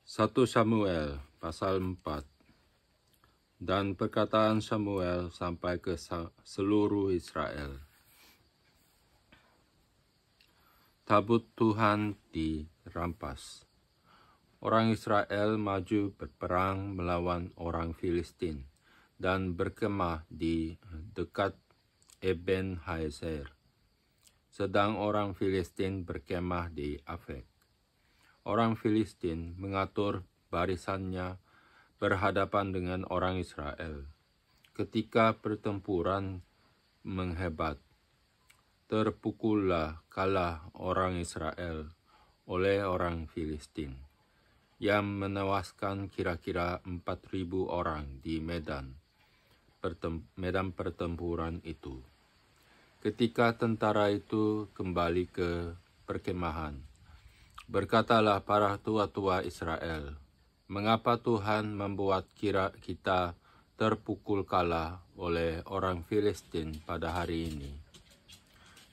1 Samuel pasal 4. Dan perkataan Samuel sampai ke seluruh Israel. Tabut Tuhan dirampas. Orang Israel maju berperang melawan orang Filistin dan berkemah di dekat Eben Haezer. Sedang orang Filistin berkemah di Afek. Orang Filistin mengatur barisannya berhadapan dengan orang Israel. Ketika pertempuran menghebat, terpukullah kalah orang Israel oleh orang Filistin, yang menewaskan kira-kira 4.000 orang di medan pertempuran itu. Ketika tentara itu kembali ke perkemahan, berkatalah para tua-tua Israel, "Mengapa Tuhan membuat kita terpukul kalah oleh orang Filistin pada hari ini?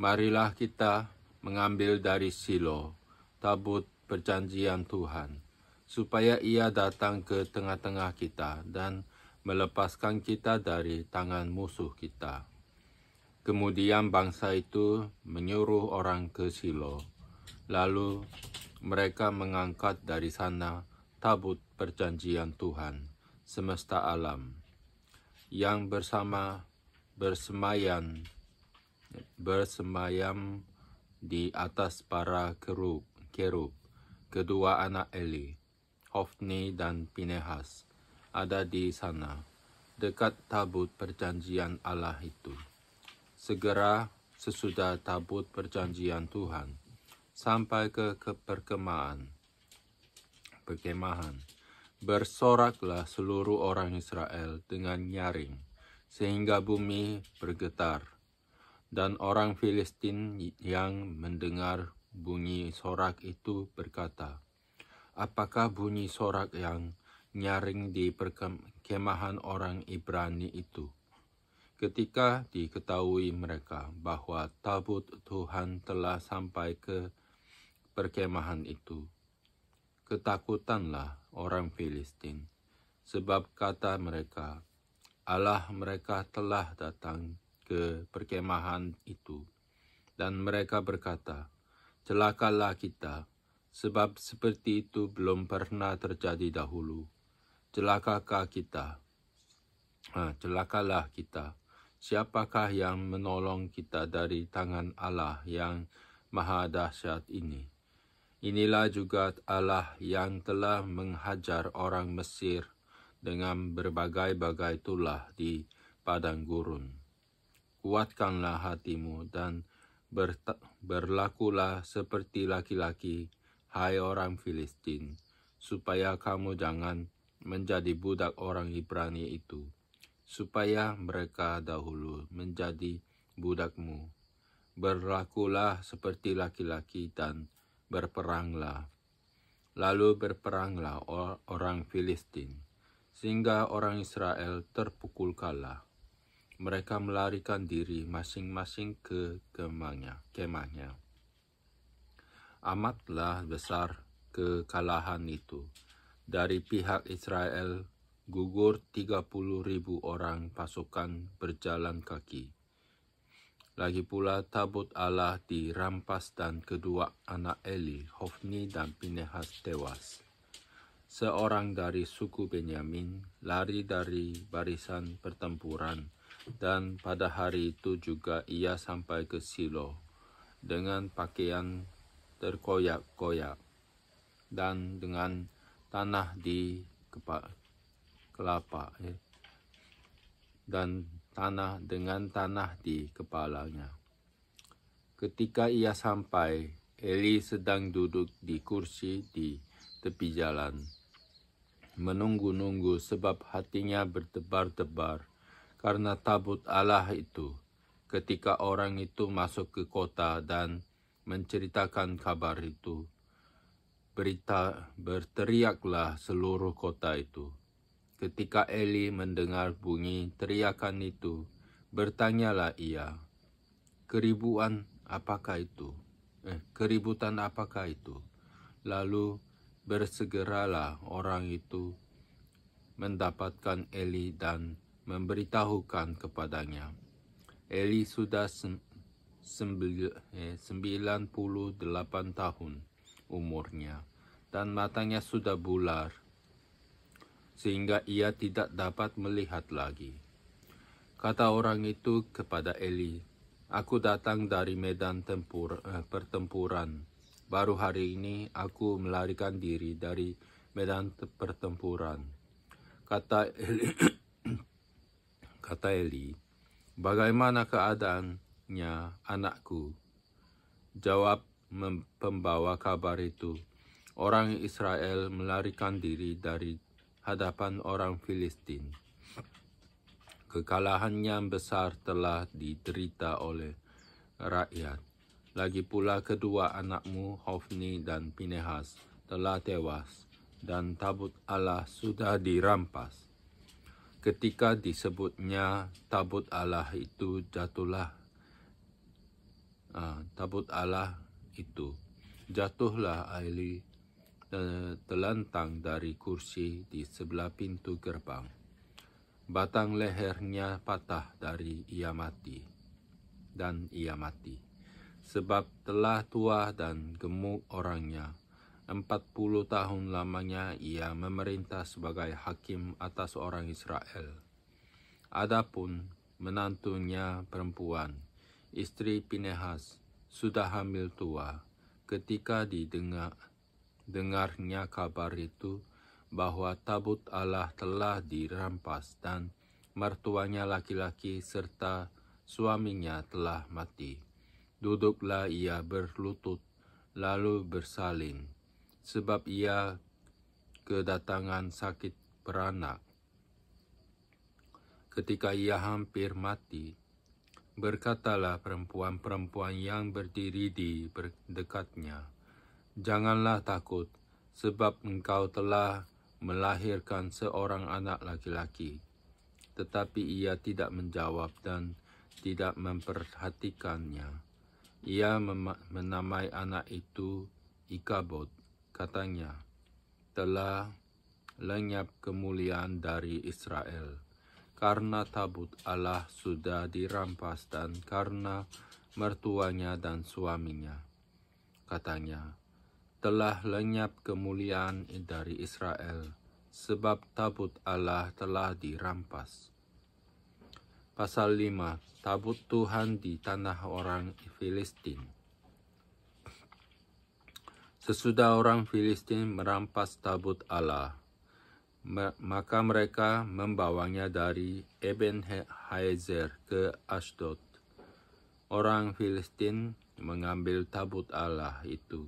Marilah kita mengambil dari Silo tabut perjanjian Tuhan, supaya ia datang ke tengah-tengah kita dan melepaskan kita dari tangan musuh kita." Kemudian bangsa itu menyuruh orang ke Silo. Lalu mereka mengangkat dari sana tabut perjanjian Tuhan semesta alam, yang bersemayam di atas para kerub, kedua anak Eli, Hofni dan Pinehas, ada di sana, dekat tabut perjanjian Allah itu. Segera sesudah tabut perjanjian Tuhan sampai ke perkemahan, bersoraklah seluruh orang Israel dengan nyaring, sehingga bumi bergetar. Dan orang Filistin yang mendengar bunyi sorak itu berkata, "Apakah bunyi sorak yang nyaring di perkemahan orang Ibrani itu?" Ketika diketahui mereka bahwa tabut Tuhan telah sampai ke perkemahan itu, ketakutanlah orang Filistin, sebab kata mereka, Allah mereka telah datang ke perkemahan itu. Dan mereka berkata, "Celakalah kita, sebab seperti itu belum pernah terjadi dahulu. Celakalah kita. Siapakah yang menolong kita dari tangan Allah yang maha dahsyat ini? Inilah juga Allah yang telah menghajar orang Mesir dengan berbagai-bagai tulah di padang gurun. Kuatkanlah hatimu dan berlakulah seperti laki-laki, hai orang Filistin, supaya kamu jangan menjadi budak orang Ibrani itu, supaya mereka dahulu menjadi budakmu. Berlakulah seperti laki-laki dan berperanglah. Lalu berperanglah orang Filistin, sehingga orang Israel terpukul kalah. Mereka melarikan diri masing-masing ke kemahnya. Amatlah besar kekalahan itu. Dari pihak Israel gugur 30.000 orang pasukan berjalan kaki. Lagi pula tabut Allah dirampas dan kedua anak Eli, Hofni dan Pinehas tewas. Seorang dari suku Benyamin lari dari barisan pertempuran, dan pada hari itu juga ia sampai ke Silo dengan pakaian terkoyak-koyak dan dengan tanah di kepalanya. Ketika ia sampai, Eli sedang duduk di kursi di tepi jalan, menunggu-nunggu sebab hatinya berdebar-debar karena tabut Allah itu. Ketika orang itu masuk ke kota dan menceritakan kabar itu, berteriaklah seluruh kota itu. Ketika Eli mendengar bunyi teriakan itu, bertanyalah ia, keributan apakah itu? Lalu bersegeralah orang itu mendapatkan Eli dan memberitahukan kepadanya. Eli sudah 98 tahun umurnya, dan matanya sudah bular, sehingga ia tidak dapat melihat lagi. Kata orang itu kepada Eli, "Aku datang dari medan pertempuran. Baru hari ini aku melarikan diri dari medan pertempuran." Kata Eli, "Bagaimana keadaannya, anakku?" Jawab pembawa kabar itu, "Orang Israel melarikan diri dari hadapan orang Filistin. Kekalahan yang besar telah diderita oleh rakyat. Lagi pula kedua anakmu, Hofni dan Pinehas, telah tewas, dan tabut Allah sudah dirampas." Ketika disebutnya tabut Allah itu, jatuhlah Eli telentang dari kursi di sebelah pintu gerbang. Batang lehernya patah dan ia mati. Sebab telah tua dan gemuk orangnya. 40 tahun lamanya ia memerintah sebagai hakim atas orang Israel. Adapun menantunya perempuan, istri Pinehas, sudah hamil tua. Ketika dengarnya kabar itu, bahwa tabut Allah telah dirampas dan mertuanya laki-laki serta suaminya telah mati, duduklah ia berlutut lalu bersalin, sebab ia kedatangan sakit beranak. Ketika ia hampir mati, berkatalah perempuan-perempuan yang berdiri di dekatnya, "Janganlah takut, sebab engkau telah melahirkan seorang anak laki-laki." Tetapi ia tidak menjawab dan tidak memperhatikannya. Ia menamai anak itu Ikabod. Katanya, "Telah lenyap kemuliaan dari Israel, karena tabut Allah sudah dirampas dan karena mertuanya dan suaminya." Katanya, "Telah lenyap kemuliaan dari Israel, sebab tabut Allah telah dirampas." Pasal 5. Tabut Tuhan di tanah orang Filistin. Sesudah orang Filistin merampas tabut Allah, maka mereka membawanya dari Eben-Haezer ke Ashdod. Orang Filistin mengambil tabut Allah itu,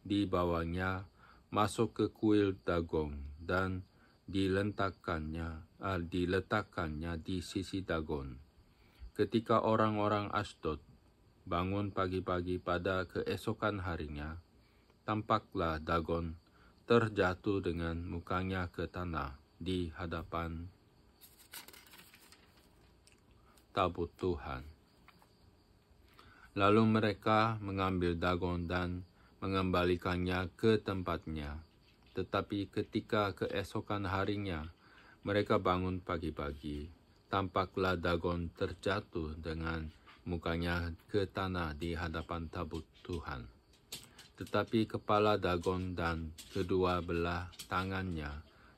dibawanya masuk ke kuil Dagon dan diletakkannya di sisi Dagon. Ketika orang-orang Ashdod bangun pagi-pagi pada keesokan harinya, tampaklah Dagon terjatuh dengan mukanya ke tanah di hadapan tabut Tuhan. Lalu mereka mengambil Dagon dan mengembalikannya ke tempatnya. Tetapi ketika keesokan harinya mereka bangun pagi-pagi, tampaklah Dagon terjatuh dengan mukanya ke tanah di hadapan tabut Tuhan. Tetapi kepala Dagon dan kedua belah tangannya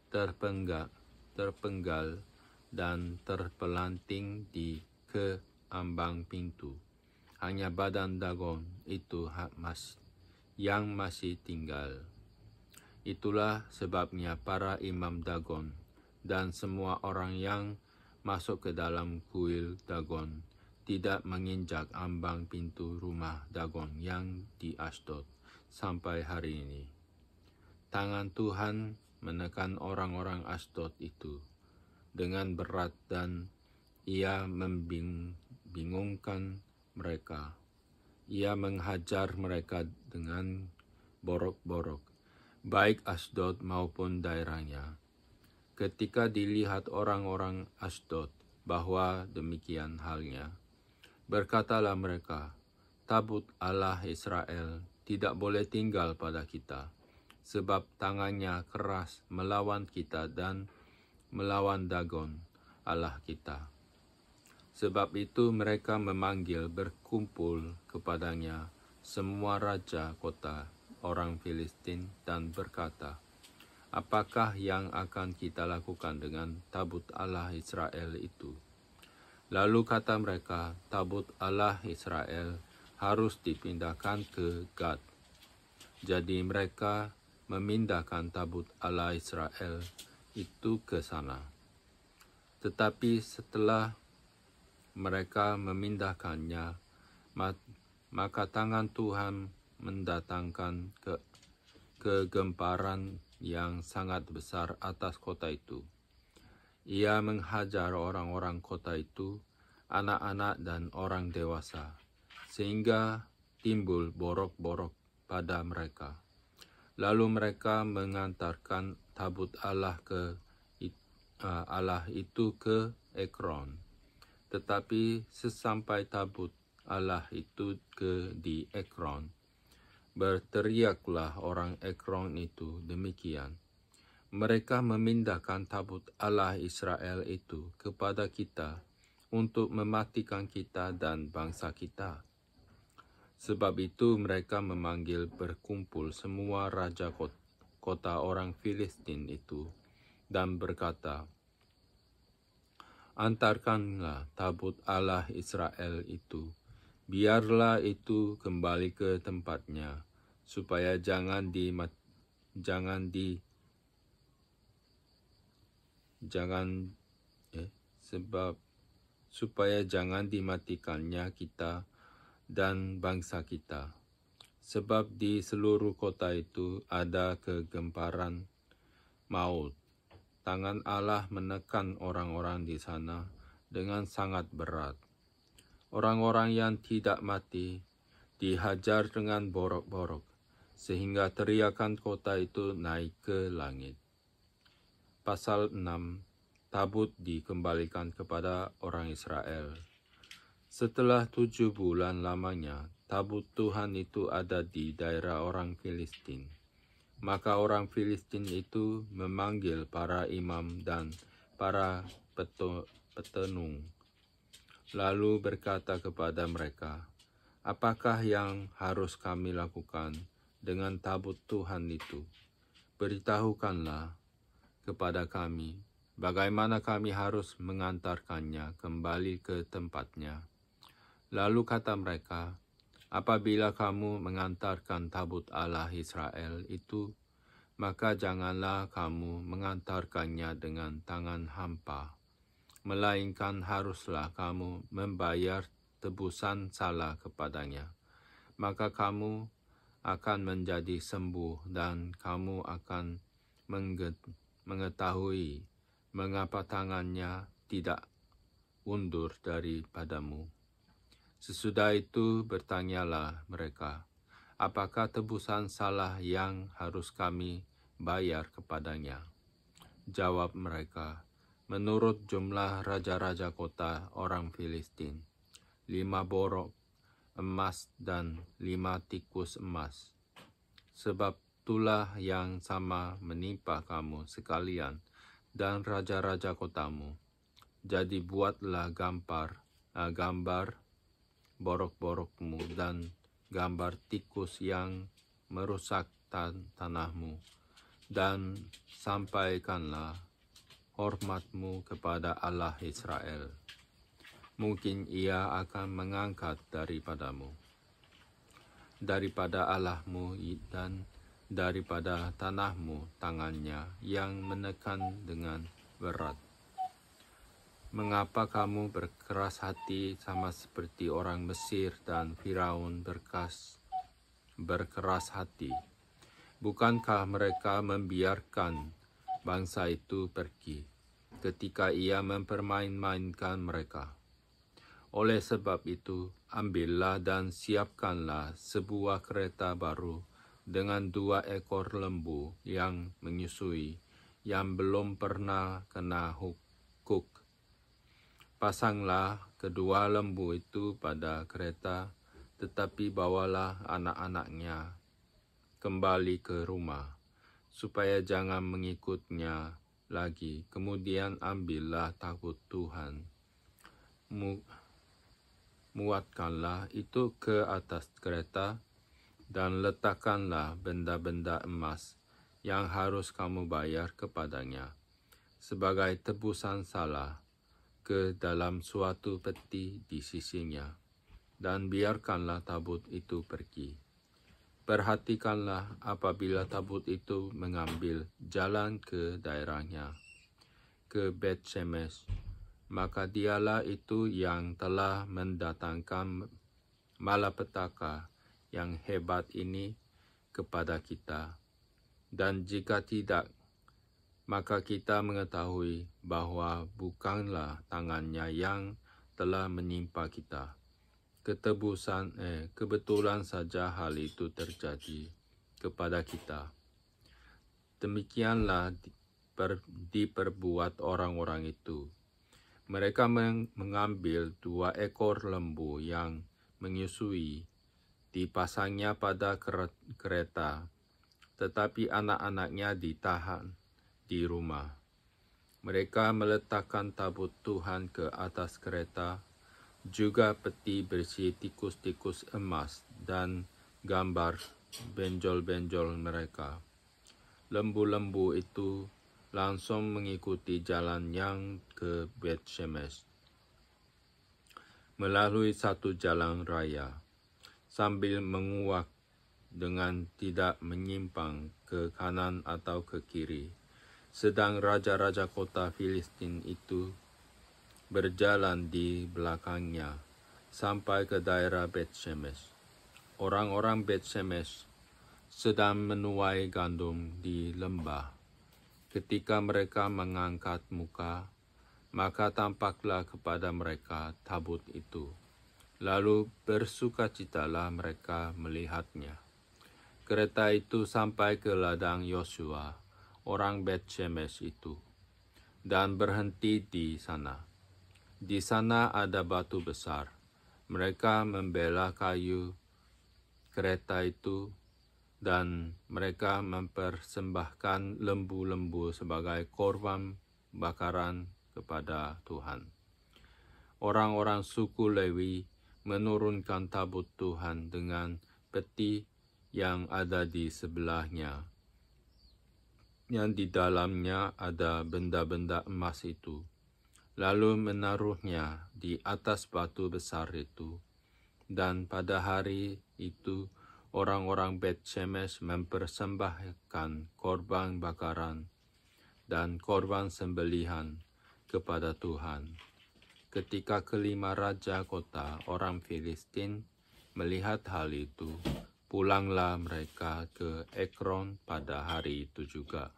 terpenggal dan terpelanting di keambang pintu. Hanya badan Dagon itu yang masih tinggal. Itulah sebabnya para imam Dagon dan semua orang yang masuk ke dalam kuil Dagon tidak menginjak ambang pintu rumah Dagon yang di Ashdod sampai hari ini. Tangan Tuhan menekan orang-orang Ashdod itu dengan berat dan ia membingungkan mereka. Ia menghajar mereka dengan borok-borok, baik Ashdod maupun daerahnya. Ketika dilihat orang-orang Ashdod bahwa demikian halnya, berkatalah mereka, "Tabut Allah Israel tidak boleh tinggal pada kita, sebab tangannya keras melawan kita dan melawan Dagon, Allah kita. Sebab itu mereka memanggil berkumpul kepadanya semua raja kota orang Filistin dan berkata, apakah yang akan kita lakukan dengan tabut Allah Israel itu? Lalu kata mereka, tabut Allah Israel harus dipindahkan ke Gad. Jadi mereka memindahkan tabut Allah Israel itu ke sana. Tetapi setelah mereka memindahkannya, maka tangan Tuhan mendatangkan kegemparan yang sangat besar atas kota itu. Ia menghajar orang-orang kota itu, anak-anak dan orang dewasa, sehingga timbul borok-borok pada mereka. Lalu mereka mengantarkan tabut Allah itu ke Ekron. Tetapi sesampai tabut Allah itu di Ekron, berteriaklah orang Ekron itu demikian, mereka memindahkan tabut Allah Israel itu kepada kita untuk mematikan kita dan bangsa kita. Sebab itu mereka memanggil berkumpul semua raja kota orang Filistin itu dan berkata, antarkanlah tabut Allah Israel itu, biarlah itu kembali ke tempatnya, supaya jangan dimatikannya kita dan bangsa kita. Sebab di seluruh kota itu ada kegemparan maut. Tangan Allah menekan orang-orang di sana dengan sangat berat. Orang-orang yang tidak mati dihajar dengan borok-borok, sehingga teriakan kota itu naik ke langit. Pasal 6. Tabut dikembalikan kepada orang Israel. Setelah 7 bulan lamanya, tabut Tuhan itu ada di daerah orang Filistin. Maka orang Filistin itu memanggil para imam dan para petenung, lalu berkata kepada mereka, apakah yang harus kami lakukan dengan tabut Tuhan itu? Beritahukanlah kepada kami, bagaimana kami harus mengantarkannya kembali ke tempatnya. Lalu kata mereka, apabila kamu mengantarkan tabut Allah Israel itu, maka janganlah kamu mengantarkannya dengan tangan hampa, melainkan haruslah kamu membayar tebusan salah kepadanya. Maka kamu akan menjadi sembuh dan kamu akan mengetahui mengapa tangannya tidak undur daripadamu. Sesudah itu bertanyalah mereka, apakah tebusan salah yang harus kami bayar kepadanya? Jawab mereka, menurut jumlah raja-raja kota orang Filistin, 5 borok emas dan 5 tikus emas. Sebab itulah yang sama menimpa kamu sekalian dan raja-raja kotamu. Jadi buatlah gambar borok-borokmu dan gambar tikus yang merusak tanahmu, dan sampaikanlah hormatmu kepada Allah Israel. Mungkin ia akan mengangkat daripada Allahmu dan daripada tanahmu tangannya yang menekan dengan berat. Mengapa kamu berkeras hati sama seperti orang Mesir dan Firaun berkeras hati? Bukankah mereka membiarkan bangsa itu pergi ketika ia mempermain-mainkan mereka? Oleh sebab itu, ambillah dan siapkanlah sebuah kereta baru dengan 2 ekor lembu yang menyusui, yang belum pernah kena hukuk. Pasanglah kedua lembu itu pada kereta, tetapi bawalah anak-anaknya kembali ke rumah. supaya jangan mengikutnya lagi. Kemudian ambillah tabut Tuhan, muatkanlah itu ke atas kereta, dan letakkanlah benda-benda emas yang harus kamu bayar kepadanya sebagai tebusan salah ke dalam suatu peti di sisinya, dan biarkanlah tabut itu pergi. Perhatikanlah apabila tabut itu mengambil jalan ke daerahnya, ke Bet-Shemesh, maka dialah itu yang telah mendatangkan malapetaka yang hebat ini kepada kita. Dan jika tidak, maka kita mengetahui bahwa bukanlah tangannya yang telah menimpa kita. Kebetulan saja hal itu terjadi kepada kita. Demikianlah diperbuat orang-orang itu. Mereka mengambil 2 ekor lembu yang menyusui, dipasangnya pada kereta, tetapi anak-anaknya ditahan di rumah. Mereka meletakkan tabut Tuhan ke atas kereta, juga peti berisi tikus-tikus emas dan gambar benjol-benjol mereka. Lembu-lembu itu langsung mengikuti jalan yang ke Bet-Shemesh melalui satu jalan raya, sambil menguak dengan tidak menyimpang ke kanan atau ke kiri. Sedang raja-raja kota Filistin itu berjalan di belakangnya sampai ke daerah Bet-Shemesh. Orang-orang Bet-Shemesh sedang menuai gandum di lembah. Ketika mereka mengangkat muka, maka tampaklah kepada mereka tabut itu. Lalu bersukacitalah mereka melihatnya. Kereta itu sampai ke ladang Yosua, orang Bet-Shemesh itu, dan berhenti di sana. Di sana ada batu besar. Mereka membela kayu kereta itu, dan mereka mempersembahkan lembu-lembu sebagai korban bakaran kepada Tuhan. Orang-orang suku Lewi menurunkan tabut Tuhan dengan peti yang ada di sebelahnya, yang di dalamnya ada benda-benda emas itu, lalu menaruhnya di atas batu besar itu. Dan pada hari itu orang-orang Bet-Shemesh mempersembahkan korban bakaran dan korban sembelihan kepada Tuhan. Ketika kelima raja kota orang Filistin melihat hal itu, pulanglah mereka ke Ekron pada hari itu juga.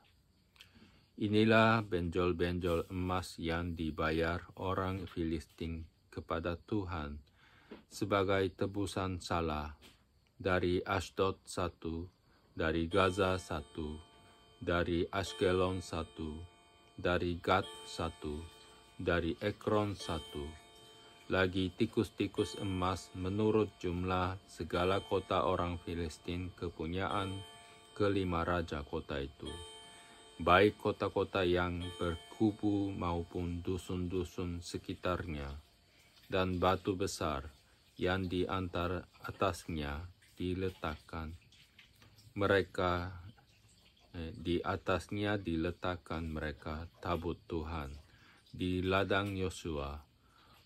Inilah benjol-benjol emas yang dibayar orang Filistin kepada Tuhan sebagai tebusan salah, dari Ashdod 1, dari Gaza 1, dari Ashkelon 1, dari Gat 1, dari Ekron 1. Lagi tikus-tikus emas menurut jumlah segala kota orang Filistin kepunyaan kelima raja kota itu, baik kota-kota yang berkubu maupun dusun-dusun sekitarnya, dan batu besar yang di antara atasnya diletakkan. Di atasnya diletakkan mereka tabut Tuhan di ladang Yosua,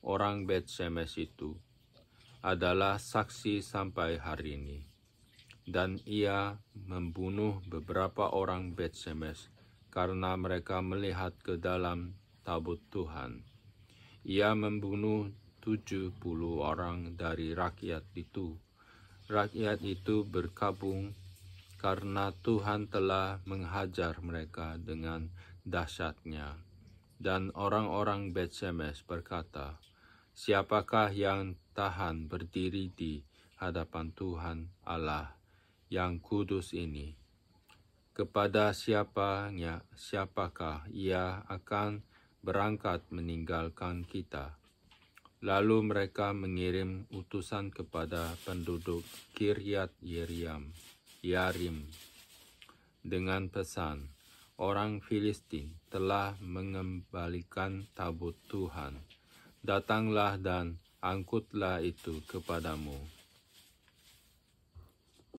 orang Bet-Shemesh itu, adalah saksi sampai hari ini. Dan ia membunuh beberapa orang Bet-Shemesh karena mereka melihat ke dalam tabut Tuhan. Ia membunuh 70 orang dari rakyat itu. Rakyat itu berkabung karena Tuhan telah menghajar mereka dengan dahsyatnya. Dan orang-orang Bet-Shemesh berkata, "Siapakah yang tahan berdiri di hadapan Tuhan Allah yang kudus ini? Kepada siapakah ia akan berangkat meninggalkan kita?" Lalu mereka mengirim utusan kepada penduduk Kiryat Yarim dengan pesan, orang Filistin telah mengembalikan tabut Tuhan. Datanglah dan angkutlah itu kepadamu.